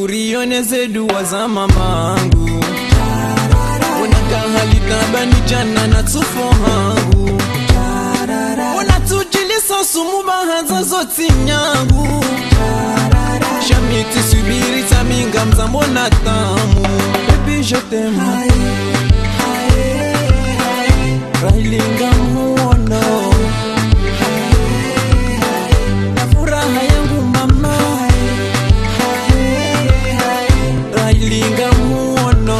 mshukuri neze dua za mamangu. Unakahalita bani jana na tufo hangu. Unatujilisa sumu bahanza zoti nyangu. Shamiti subiri taminga mzambona tamu. Baby je t'aime. Railinga muono. Na furaha yangu mama. Railinga muono.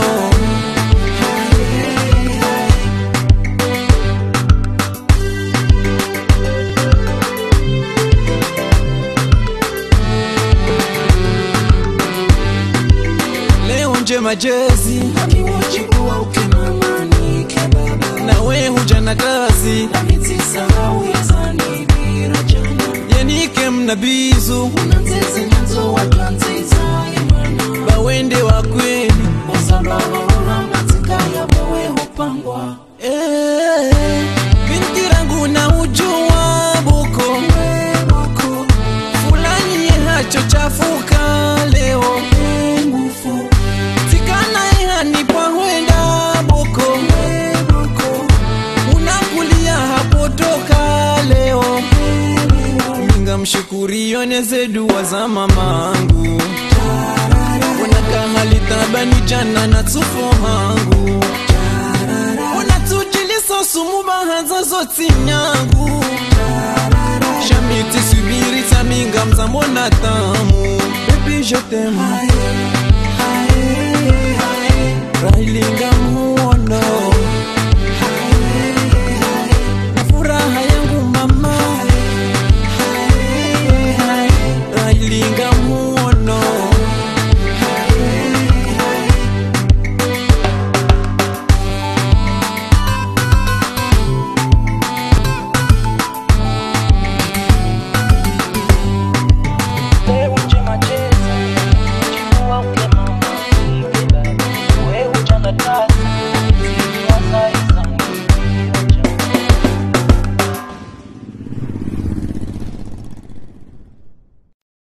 Leo nje majezi Akiwachikuwa ukimamani kebaba. na we hujana kazi Na mitisa hawezani bira jana. yenike mnabizu Unanzezi nyanzo wakanziza imana. bawende wa kweli. Wasababa unamatika ya bawe hupangwa. Binti rangu na ujua buko Weboko fulani ye hacho chafuka leo. ngufu. Tikana ye hanipa huenda buko Weboko unakulia hapo toka leo. Minga mshukuri neze dua za mamangu. Unakahalita bani jana na tufo hangu. Unatujilisa sumu bahanza zoti nyangu. Shamiti subiri taminga mzambona tamu. Baby je t'aime.